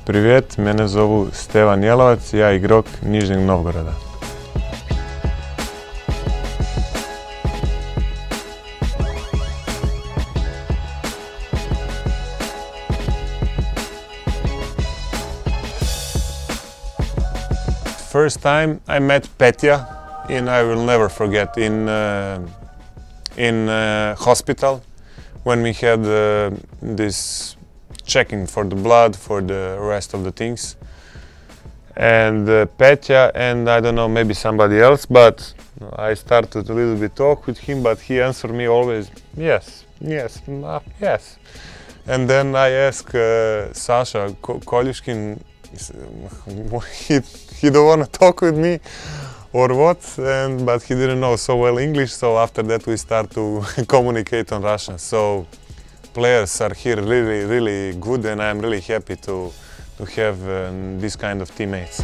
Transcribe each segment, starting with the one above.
Привет, мене зову Стеван Еловац, я игрок Нижнjeg Novgoroda. First time I met Petya, and I will never forget, in hospital when we had this checking for the blood, for the rest of the things. And Petya and I don't know, maybe somebody else, but I started a little bit talk with him, but he answered me always, yes, yes, yes. And then I asked Sasha Kolyushkin, he don't want to talk with me or what, but he didn't know so well English, so after that we start to communicate on Russian. So players are here really good, and I'm really happy to have this kind of teammates.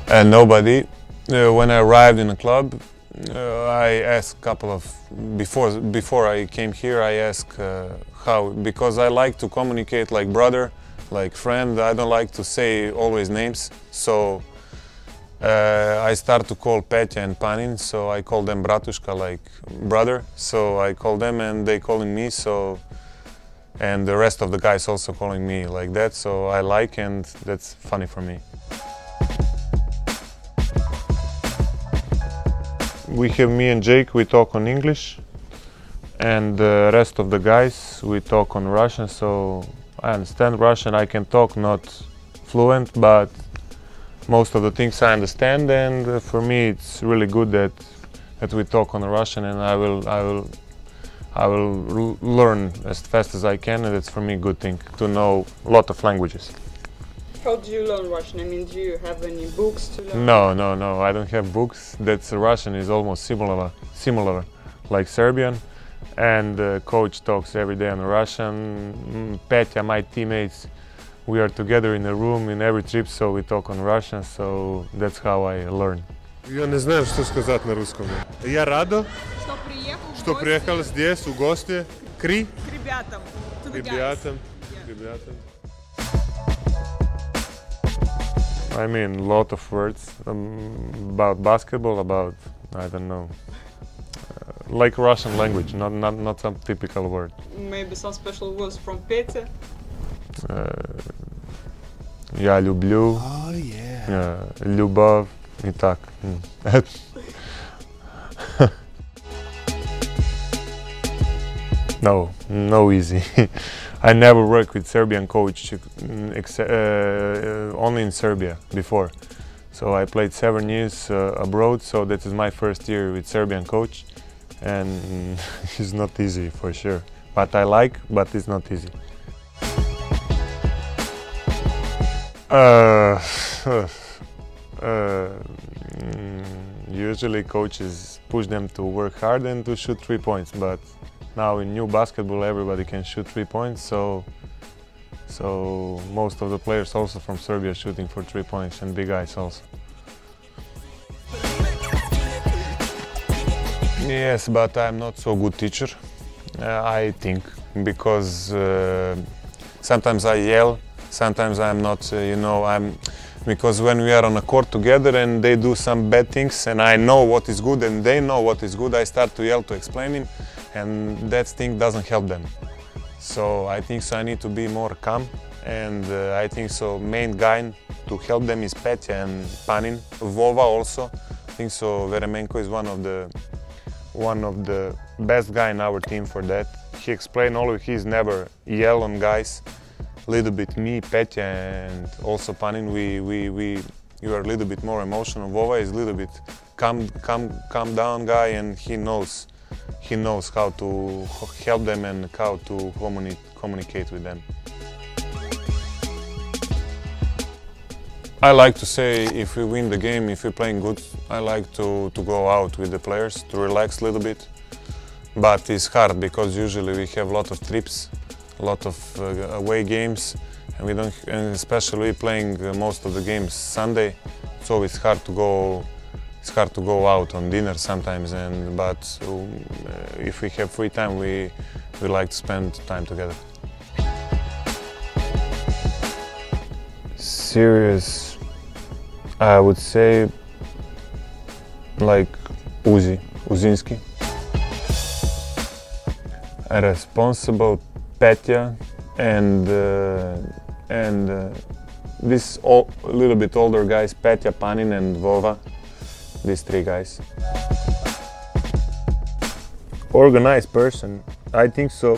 And nobody. When I arrived in the club, I asked a couple of, before I came here, I asked how, because I like to communicate like brother, like friend. I don't like to say always names, so I start to call Petya and Panin, so I call them bratushka, like brother. So I call them and they calling me, so, and the rest of the guys also calling me like that, so I like, and that's funny for me. We have me and Jake, we talk on English, and the rest of the guys, we talk on Russian, so I understand Russian. I can talk not fluent, but most of the things I understand, and for me it's really good that we talk on Russian, and I will learn as fast as I can, and it's for me a good thing to know a lot of languages. How do you learn Russian? I mean, do you have any books to learn? No, I don't have books. That's Russian is almost similar like Serbian, and the coach talks every day on Russian. Petya, my teammates, we are together in a room in every trip, so we talk on Russian, so that's how I learn. Я не знаю, что сказать на русском. Я радо, что приехал здесь в гости к ребятам. I mean, a lot of words about basketball, about, I don't know, like Russian language, not some typical word. Maybe some special words from Petya? Я люблю, Oh, yeah. любовь и так. No easy. I never worked with Serbian coach, only in Serbia before. So I played 7 years abroad, so that is my first year with Serbian coach, and it's not easy for sure. But I like, but it's not easy. Usually coaches push them to work hard and to shoot 3 points, but now in new basketball everybody can shoot 3 points, so most of the players also from Serbia shooting for 3 points, and big guys also. Yes, but I'm not so good teacher, I think, because sometimes I yell, sometimes I'm not, because when we are on a court together and they do some bad things and I know what is good and they know what is good, I start to yell to explain him, and that thing doesn't help them. So I think so I need to be more calm, and I think so main guy to help them is Petya and Panin. Vova also. I think so Veremenko is one of the best guy in our team for that. He explained always, he's never yell on guys. Little bit me, Petya, and also Panin, we are a little bit more emotional. Vova is a little bit calm down guy, and he knows how to help them and how to communicate with them. I like to say, if we win the game, if we're playing good, I like to go out with the players to relax a little bit. But it's hard because usually we have a lot of trips, a lot of away games, and we don't, and especially playing most of the games Sunday, so it's hard to go out on dinner sometimes. But if we have free time, we like to spend time together. serious, I would say like Uzinski. A responsible Petya and this little bit older guys, Petya, Panin and Vova, these three guys. Organized person, I think so.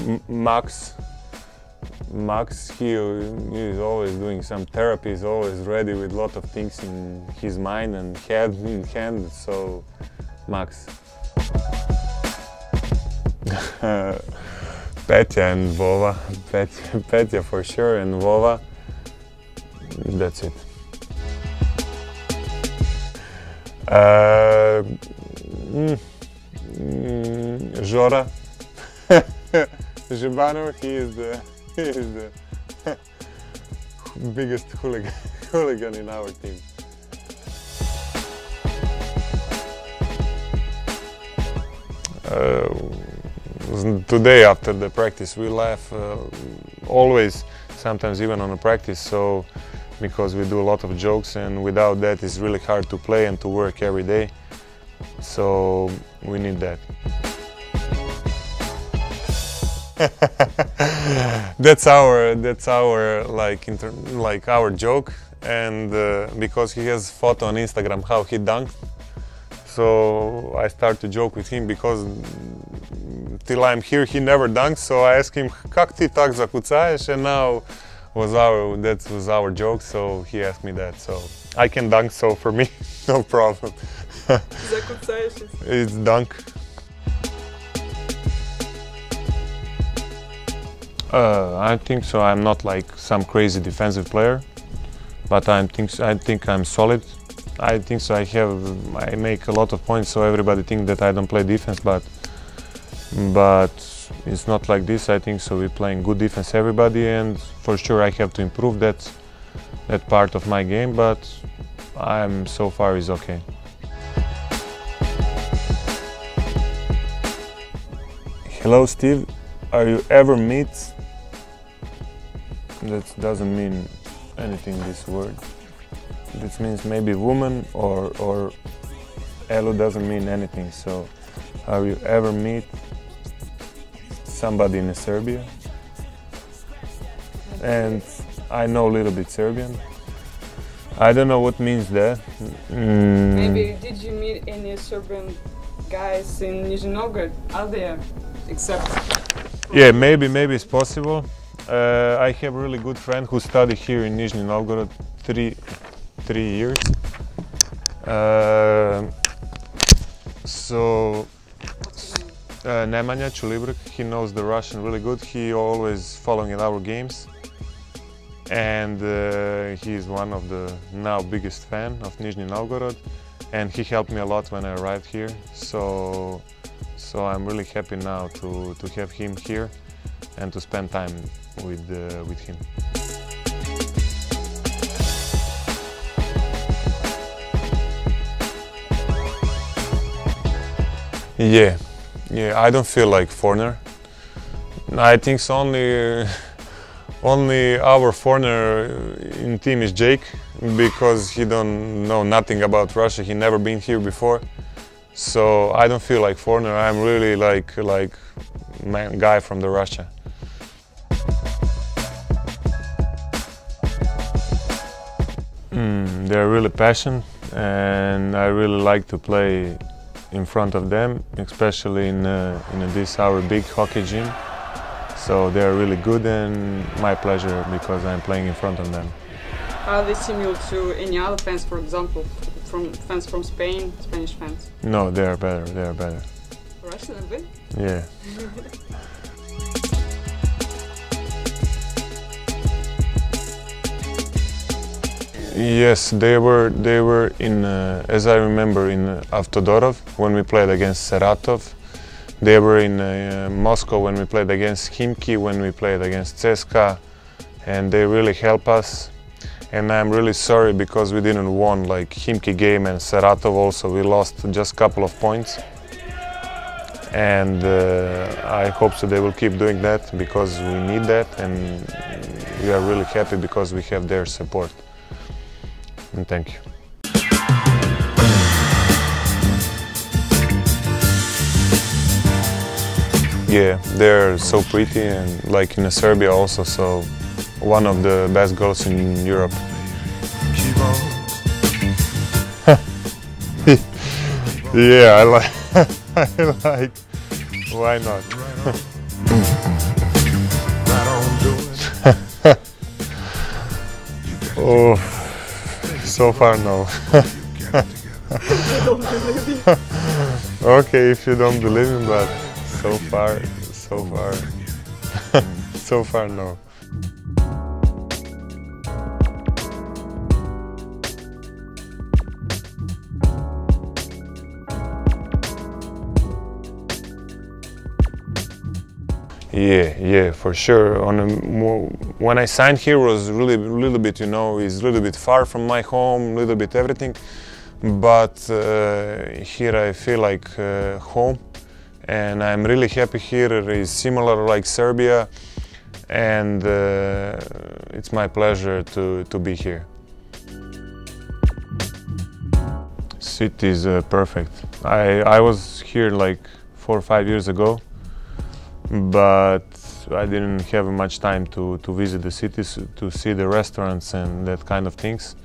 Max, he is always doing some therapy, he's always ready with a lot of things in his mind and head in hand, so Max. Petya and Vova, Petya for sure and Vova, that's it. Žora, Žibano, he is the biggest hooligan in our team. Today after the practice we laugh always, sometimes even on a practice, so because we do a lot of jokes and without that it's really hard to play and to work every day, so we need that. That's our like our joke, and because he has photo on Instagram how he dunked, so I start to joke with him because till I'm here he never dunked, so I asked him kak ti tak zakucaješ, and now that was our joke, so he asked me that, so I can dunk, so for me no problem. It's dunk. I think so. I'm not like some crazy defensive player, but I think I'm solid. I think so. I make a lot of points, so everybody thinks that I don't play defense, but it's not like this. I think so. We're playing good defense, everybody, and for sure I have to improve that part of my game. But so far is okay. Hello, Steve. Are you ever meet? That doesn't mean anything, this word. This means maybe woman or Elo doesn't mean anything. So, are you ever meet somebody in Serbia? And I know a little bit Serbian. I don't know what means that. Maybe did you meet any Serbian guys in Nizhny Novgorod out there? Except yeah, maybe it's possible. I have a really good friend who studied here in Nizhny Novgorod 3 years. Nemanja Čulibrk, he knows the Russian really good. He always following our games, and he is one of the now biggest fan of Nizhny Novgorod, and he helped me a lot when I arrived here. So I'm really happy now to have him here and to spend time with him. Yeah, I don't feel like foreigner. I think it's only our foreigner in team is Jake, because he don't know nothing about Russia. He never been here before. So I don't feel like foreigner. I'm really like guy from the Russia. They're really passionate, and I really like to play in front of them, especially in this our big hockey gym. So they're really good, and my pleasure because I'm playing in front of them. Are they similar to any other fans, for example, from fans from Spain, Spanish fans? No, they are better. They are better. Russian a bit? Yeah. Yes, they were in, as I remember, in Avtodorov when we played against Saratov. They were in Moscow when we played against Khimki, when we played against CSKA, and they really helped us. And I'm really sorry because we didn't won like Khimki game and Saratov also. We lost just a couple of points. And I hope so they will keep doing that because we need that, and we are really happy because we have their support. and thank you. Yeah, they're so pretty, and like in Serbia also, so one of the best girls in Europe. Yeah, I like. I like. Why not? Oh, so far no. Okay, if you don't believe me, but so far, so far no. Yeah, for sure. When I signed here was really a little bit, it's a little bit far from my home, a little bit everything. But here I feel like home, and I'm really happy here. It's similar like Serbia, and it's my pleasure to be here. City is perfect. I was here like 4 or 5 years ago, but I didn't have much time to visit the cities, to see the restaurants and that kind of things.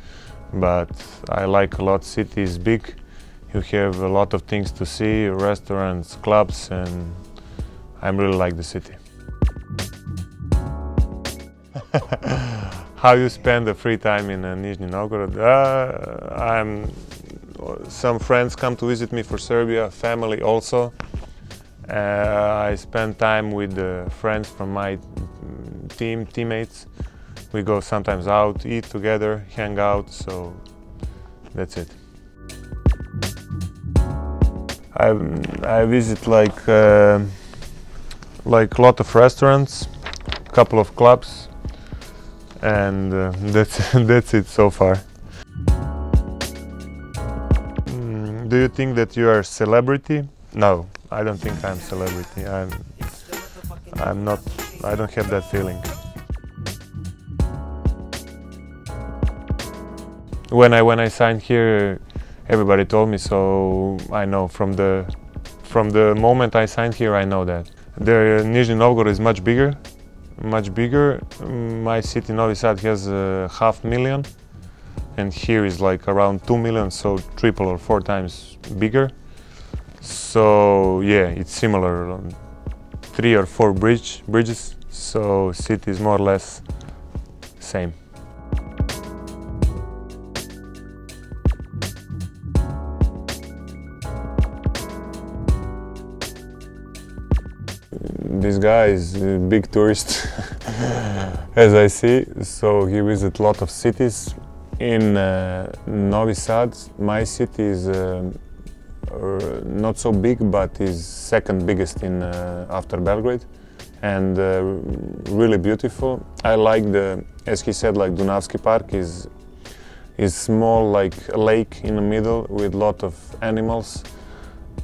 But I like a lot. City is big. You have a lot of things to see, restaurants, clubs, and I really like the city. How you spend the free time in Nizhny Novgorod? Some friends come to visit me for Serbia, family also. I spend time with friends from my teammates. We go sometimes out, eat together, hang out, so that's it. I visit like a lot of restaurants, a couple of clubs, and that's it so far. Do you think that you are a celebrity? No, I don't think I'm a celebrity. I'm not. I don't have that feeling. When I signed here, everybody told me, so I know from the moment I signed here, I know that. The Nizhny Novgorod is much bigger. My city, Novi Sad, has 500,000, and here is like around 2 million, so 3 or 4 times bigger. So yeah, it's similar, 3 or 4 bridges, so city is more or less same. This guy is a big tourist, as I see, so he visits a lot of cities. In Novi Sad, my city is not so big, but is second biggest after Belgrade, and really beautiful. I like as he said, like Dunavski Park is small, like a lake in the middle with lot of animals.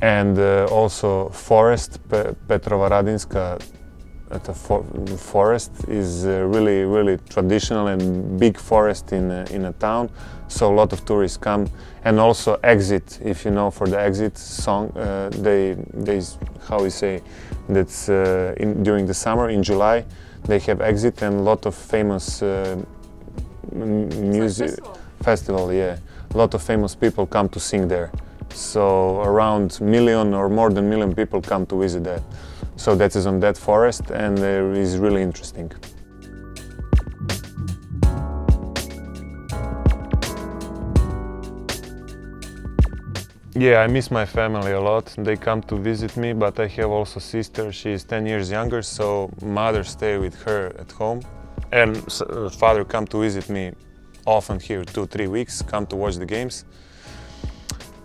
And also forest, Petrovaradinska forest is really traditional and big forest in a town. So a lot of tourists come, and also Exit. If you know, for the Exit song, they how we say that's during the summer in July they have Exit, and a lot of famous music festival. Yeah, a lot of famous people come to sing there. So around million or more than million people come to visit that. So that is on that forest, and it is really interesting. Yeah, I miss my family a lot. They come to visit me, but I have also sister. She is 10 years younger, so mother stay with her at home, and father come to visit me often here, 2-3 weeks, come to watch the games.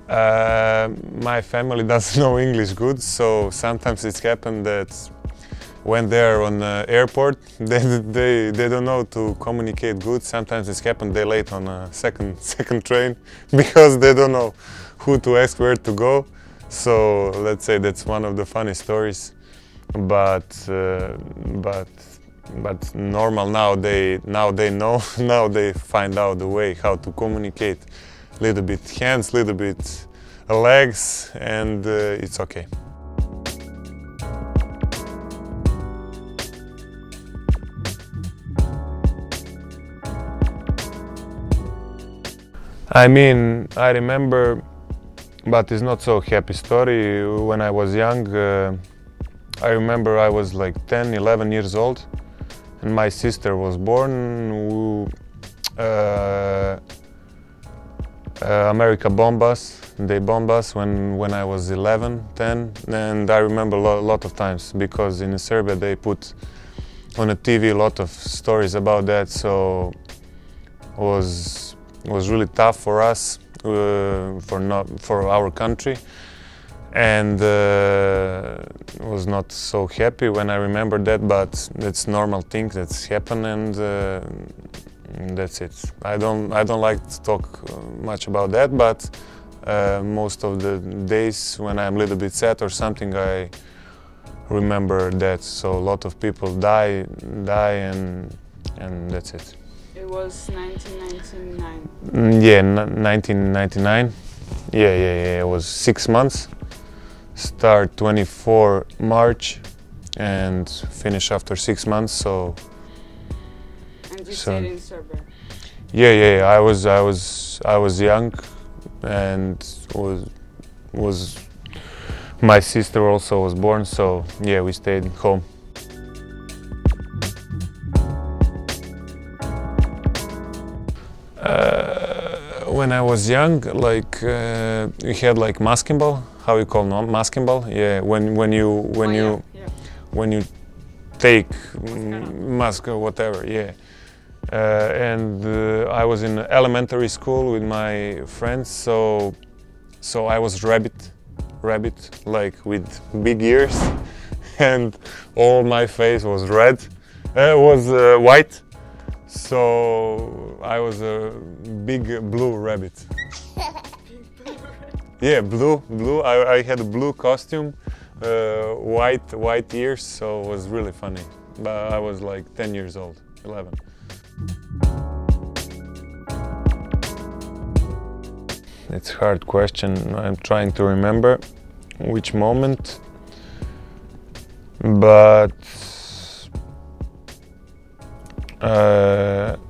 My family doesn't know English good, so sometimes it's happened that when they're on the airport, they don't know to communicate good. Sometimes it's happened they're late on a second train because they don't know who to ask, where to go. So let's say that's one of the funny stories. But but normal now they know now they find out the way how to communicate. Little bit hands, little bit legs, and it's okay. I mean, I remember, but it's not so happy story. When I was young, I remember I was like 10, 11 years old, and my sister was born. America bombed us. They bombed us when I was 11, 10, and I remember a lot of times because in Serbia they put on the TV a lot of stories about that. So it was really tough for us, for our country, and was not so happy when I remember that. But it's normal thing that's happened, and that's it. I don't like to talk much about that, but most of the days when I'm a little bit sad or something, I remember that. So a lot of people die, and that's it. It was 1999. Yeah, 1999. Yeah. It was 6 months. Start 24 March and finish after 6 months. So. And you stayed in Serbia? Yeah. I was young, and was my sister also was born. So yeah, we stayed home. When I was young, like we had like masking ball. How you call masking ball? Yeah, when you take mask or whatever. Yeah, and I was in elementary school with my friends. So I was rabbit, like with big ears, and all my face was red. Was white. So I was a big blue rabbit. Yeah, blue. I had a blue costume, white ears, so it was really funny. But I was like 10 years old, 11. It's a hard question. I'm trying to remember which moment, but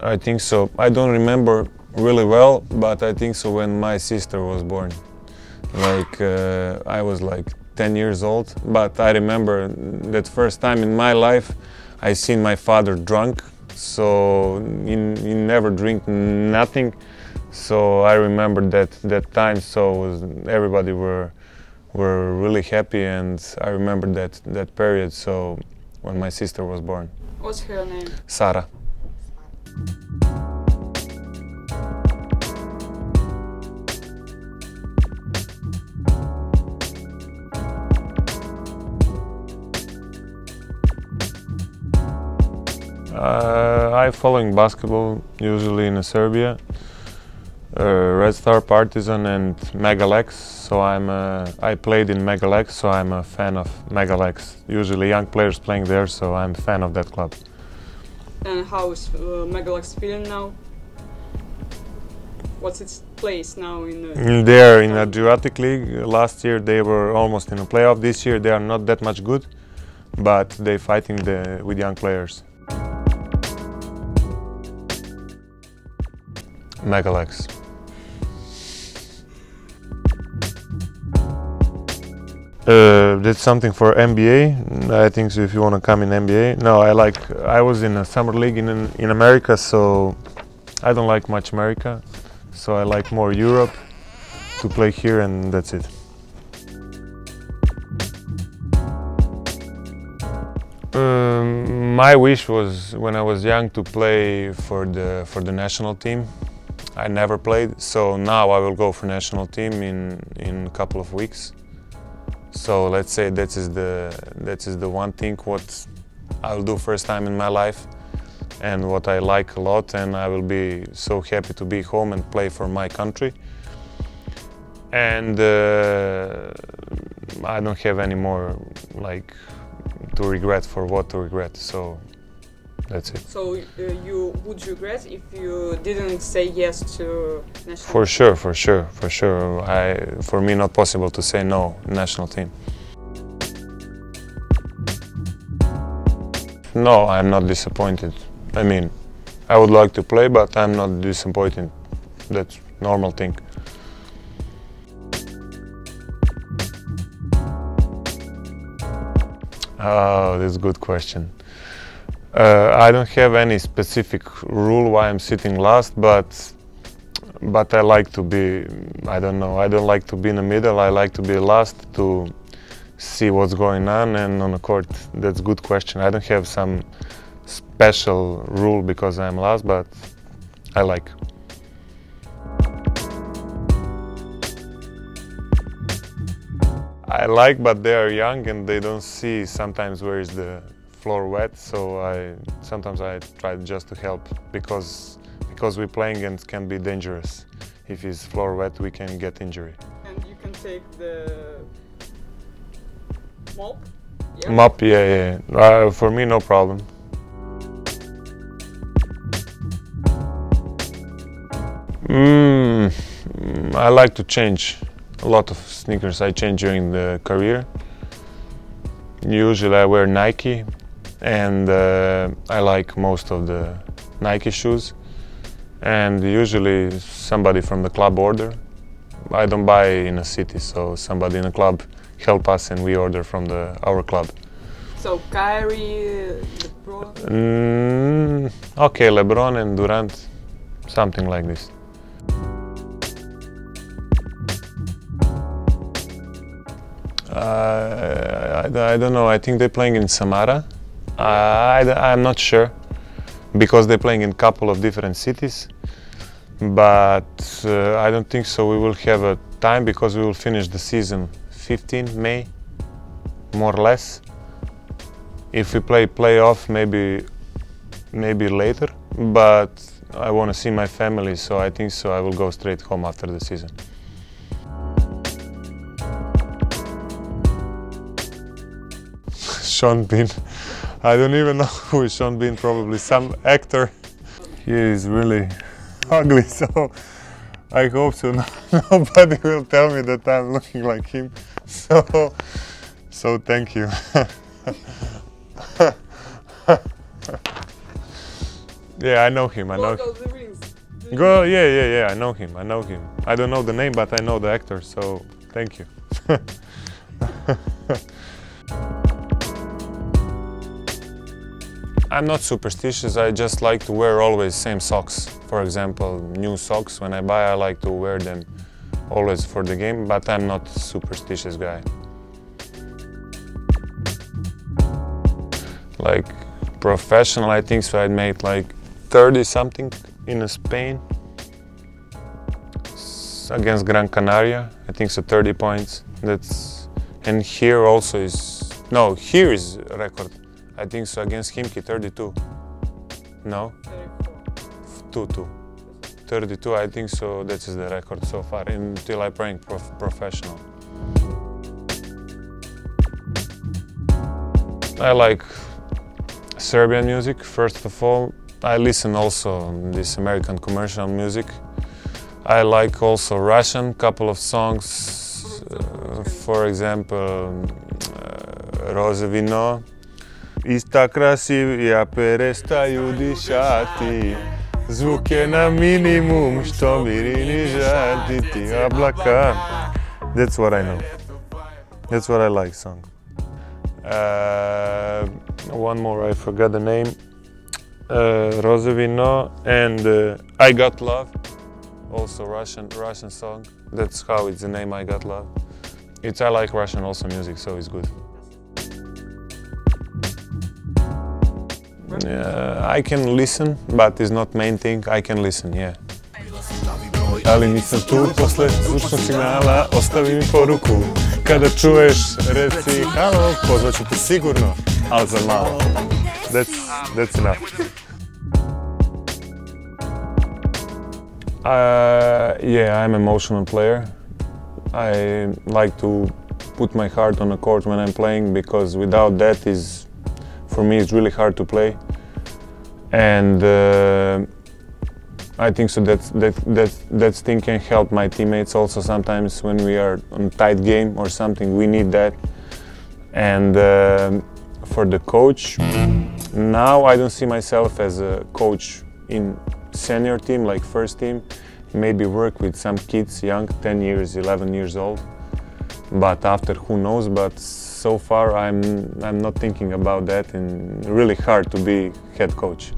I think so. I don't remember really well, but I think so when my sister was born. Like I was like 10 years old, but I remember that first time in my life I seen my father drunk. So he never drink nothing. So I remember that time. So everybody were really happy, and I remember that period. So when my sister was born. What's her name? Sara. I'm following basketball usually in Serbia, Red Star, Partizan, and Megalex. So I played in Megalex, so I'm a fan of Megalex. Usually young players playing there, so I'm a fan of that club. And how is Megalex feeling now? What's its place now in the... They're in Adriatic League. Last year they were almost in a playoff. This year they are not that much good, but they're fighting with young players. Megalex. Did something for NBA. I think so. If you want to come in NBA, no. I was in a summer league in America, so I don't like much America. So I like more Europe to play here, and that's it. My wish was when I was young to play for the national team. I never played, so now I will go for national team in a couple of weeks. So let's say that is the one thing what I'll do first time in my life, and what I like a lot, and I will be so happy to be home and play for my country. And I don't have any more like to regret for what to regret. So That's it. So you would regret if you didn't say yes to national For sure, for sure, for sure. For me, not possible to say no national team. No, I'm not disappointed. I mean, I would like to play, but I'm not disappointed. That's normal thing. Oh, that's a good question. I don't have any specific rule why I'm sitting last, but I like to be, I don't know, I don't like to be in the middle. I like to be last to see what's going on and on the court. That's a good question. I don't have some special rule because I'm last, but I like. I like, but they are young and they don't see sometimes where is the floor wet, so sometimes I try just to help because we're playing and it can be dangerous. If it's floor wet, we can get injury. And you can take the mop? Yeah? Mop, yeah. For me, no problem. I like to change a lot of sneakers. I change during the career. Usually I wear Nike, and I like most of the Nike shoes. And usually somebody from the club order. I don't buy in a city, so somebody in the club help us and we order from our club. So Kyrie, LeBron? Okay, LeBron and Durant, something like this. I don't know, I think they're playing in Samara. I'm not sure, because they're playing in a couple of different cities. But I don't think so we will have a time, because we will finish the season 15 May, more or less. If we play playoff, maybe later, but I want to see my family, so I think so I will go straight home after the season. Sean Bean. I don't even know who is Sean Bean, probably some actor. He is really ugly, so I hope so nobody will tell me that I'm looking like him. So thank you. Yeah, I know him. I know. Yeah, I know him. I don't know the name, but I know the actor, so thank you. I'm not superstitious, I just like to wear always same socks. For example, new socks, when I buy, I like to wear them always for the game, but I'm not a superstitious guy. Like professional, I think so I made like 30 something in Spain against Gran Canaria. I think so 30 points. And here also is, no, here is a record. I think so against Himki 32. No? 2-2. 32, I think so that is the record so far until I playing professional. I like Serbian music, first of all. I listen also this American commercial music. I like also Russian, couple of songs, for example, Roze vino. Ista krasiv, ja perestaju dišati. Zvuk je na minimum, što mirini žaditi oblaka. That's what I know. That's what I like song. One more, I forgot the name. Roze vino and I Got Love. Also Russian song. That's how it's the name, I Got Love. I like Russian also music, so it's good. I can listen, but it's not main thing. I can listen, yeah. Ali nisam tu posle zvučnog signala, ostavi mi poruku. Kada čuješ, reci halo, pozvaću te sigurno, ali za malo. That's enough. Yeah, I'm an emotional player. I like to put my heart on the court when I'm playing, because without that for me it's really hard to play. And I think so that thing can help my teammates also sometimes when we are on tight game or something. We need that. And for the coach, now I don't see myself as a coach in senior team, like first team. Maybe work with some kids young, 10 years, 11 years old. But after, who knows? But so far I'm not thinking about that, and really hard to be head coach.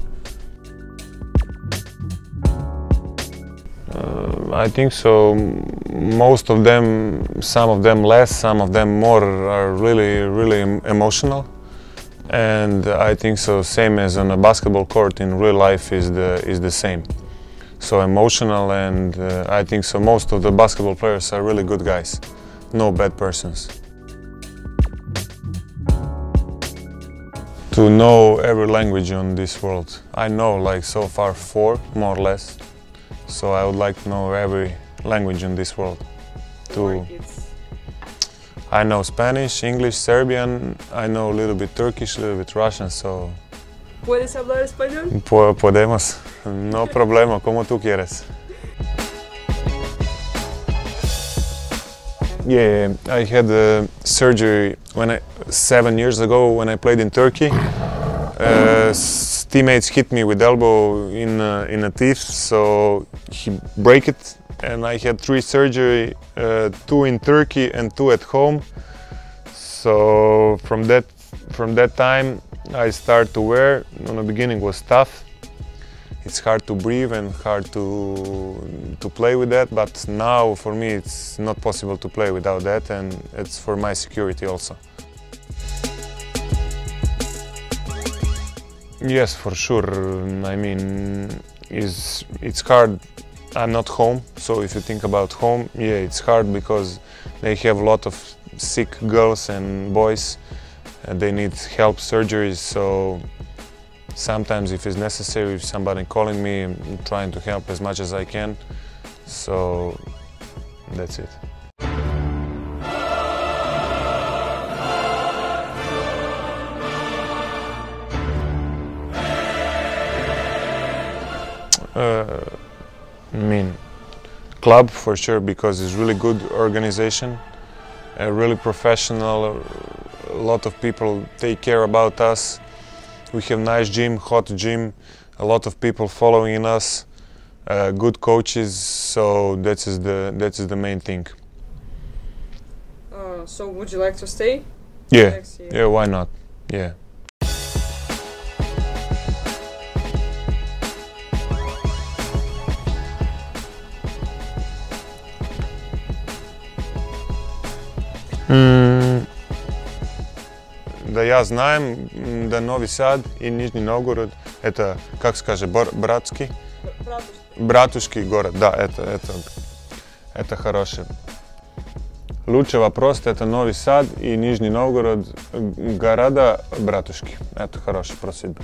I think so. Most of them, some of them less, some of them more, are really emotional. And I think so, same as on a basketball court, in real life is the same. So emotional, and I think so most of the basketball players are really good guys, no bad persons. To know every language on this world. I know like so far 4, more or less. So I would like to know every language in this world. I know Spanish, English, Serbian, I know a little bit Turkish, a little bit Russian, so... ¿Puedes hablar español? Podemos, no problema, como tú quieres. Yeah, I had a surgery 7 years ago when I played in Turkey. Teammates hit me with elbow in a teeth, so he broke it, and I had 3 surgery, 2 in Turkey and 2 at home. So from that time I started to wear. In the beginning was tough. It's hard to breathe and hard to play with that, but now for me it's not possible to play without that, and it's for my security also. Yes, for sure. I mean, it's hard. I'm not home, so if you think about home, yeah, it's hard because they have a lot of sick girls and boys. They need help, surgeries, so sometimes if it's necessary, if somebody calling me, I'm trying to help as much as I can. So that's it. I mean, club for sure, because it's really good organization, really professional. A lot of people take care about us. We have nice gym, hot gym, a lot of people following us, good coaches. So that is the main thing. So would you like to stay? Yeah, Next year? yeah. Why not? Yeah. Да я знаем, да Novi Sad и Nizhny Novgorod, это, как скажем, братский? Братушский город, да, это хороший. Лучший вопрос, это Novi Sad и Nizhny Novgorod, города братушки. Это хороший просьба.